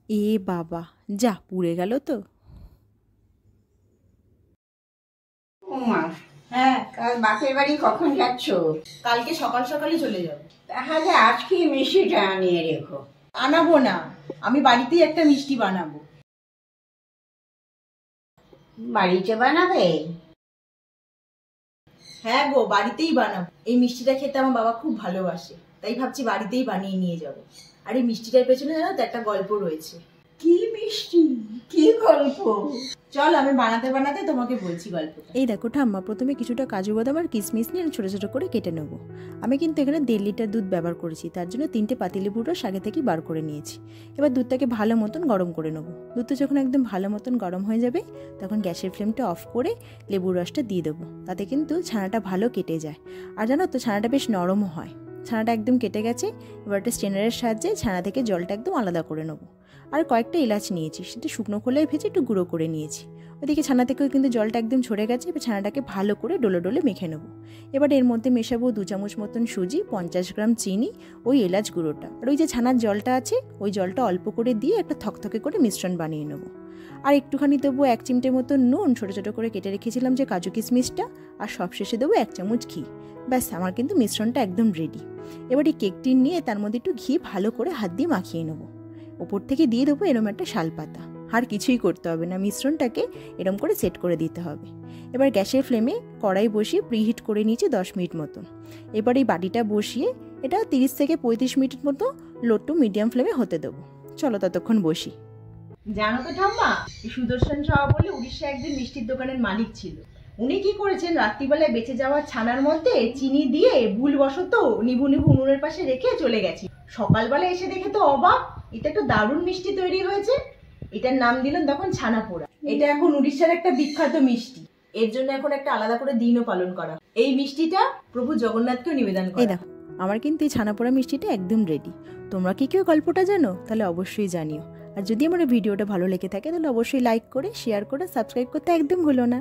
এ বাবা, যা পুড়ে গেল তো। ওমা, হ্যাঁ, কাল বাপের বাড়ি কখন যাচ্ছ? কালকে সকাল সকালই চলে যাব। তাহলে আজকে মিষ্টিটা আনিয়ে রেখো। আনাবো না, আমি বাড়িতেই একটা মিষ্টি বানাবো। বাড়িতে বানাবে? হ্যাঁ গো, বাড়িতেই বানাবো। এই মিষ্টিটা খেতে আমার বাবা খুব ভালোবাসে, তাই ভাবছি বাড়িতেই বানিয়ে নিয়ে যাব। আর এই মিষ্টিটার পেছনে জানো তো একটা গল্প রয়েছে। কি মিষ্টি, কি গল্প? চল আমি বানাতে বানাতে তোমাকে বলছি গল্পটা। এই দেখো ঠাম্মা, প্রথমে কিছুটা কাজু বাদাম আর কিশমিশ নিয়ে ছোটো ছোটো করে কেটে নেব। আমি কিন্তু এখানে 1.5 লিটার দুধ ব্যবহার করেছি, তার জন্য 3টে পাতিলেবুর রস আগে থেকেই বার করে নিয়েছি। এবার দুধটাকে ভালো মতন গরম করে নেব। দুধটা যখন একদম ভালো মতন গরম হয়ে যাবে, তখন গ্যাসের ফ্লেমটা অফ করে লেবুর রসটা দিয়ে দেবো। তাতে কিন্তু ছানাটা ভালো কেটে যায়। আর জানো তো, ছানাটা বেশ নরমও হয়। ছানাটা একদম কেটে গেছে। এবার একটা স্ট্রেনারের সাহায্যে ছানা থেকে জলটা একদম আলাদা করে নেবো। আর কয়েকটা এলাচ নিয়েছি, সেটা শুকনো খোলায় ভেজে একটু গুঁড়ো করে নিয়েছি। ওদিকে ছানা থেকেও কিন্তু জলটা একদম ঝরে গেছে। এবার ছানাটাকে ভালো করে ডলে ডলে মেখে নেবো। এবার এর মধ্যে মেশাবো 2 চামচ মতন সুজি, 50 গ্রাম চিনি, ওই এলাচ গুঁড়োটা, আর ওই যে ছানার জলটা আছে ওই জলটা অল্প করে দিয়ে একটা থকথকে করে মিশ্রণ বানিয়ে নেবো। আর একটুখানি দেবো 1 চিমটে মতন নুন, ছোটো ছোটো করে কেটে রেখেছিলাম যে কাজু কিশমিশটা, আর সবশেষে দেবো 1 চামচ ঘি। ব্যাস, আমার কিন্তু মিশ্রণটা একদম রেডি। এবার এই কেকটি নিয়ে তার মধ্যে একটু ঘি ভালো করে হাত দিয়ে মাখিয়ে নেবো। ওপর থেকে দিয়ে দেবো এরম একটা শালপাতা। আর কিছুই করতে হবে না, মিশ্রণটাকে এরম করে সেট করে দিতে হবে। এবার গ্যাসের ফ্লেমে কড়াই বসিয়ে প্রিহিট করে নিয়েছি 10 মিনিট মতো। এবার এই বাটিটা বসিয়ে এটা 30 থেকে 35 মিনিট মতো লো টু মিডিয়াম ফ্লেমে হতে দেবো। চলো ততক্ষণ বসি। জানো তো ঠাম্মা, এই সুদর্শন সাহা বলে উড়িষ্যা একজন মিষ্টির দোকানের মালিক ছিল। উনি কি করেছেন, রাত্রিবেলায় বেঁচে যাওয়ার ছানার মধ্যে চিনি দিয়ে ভুলবশত নিবু নিবু উনুনের পাশে রেখে চলে গেছে। সকালবেলা এসে দেখে তো অবাক, এটা একটা দারুণ মিষ্টি তৈরি হয়েছে। এটার নাম দিলেন তখন ছানা পোড়া। এটা এখন উড়িষ্যার একটা বিখ্যাত মিষ্টি। এর জন্য এখন একটা আলাদা করে দিনও পালন করা। এই মিষ্টিটা প্রভু জগন্নাথকেও নিবেদন এই করা। দেখো, আমার কিন্তু এই ছানা পোড়া মিষ্টিটা একদম রেডি। তোমরা কি কেউ গল্পটা জানো? তাহলে অবশ্যই জানিও। আর যদি আমার ভিডিওটা ভালো লেগে থাকে তাহলে অবশ্যই লাইক করে, শেয়ার করে, সাবস্ক্রাইব করতে একদম ভুলো না।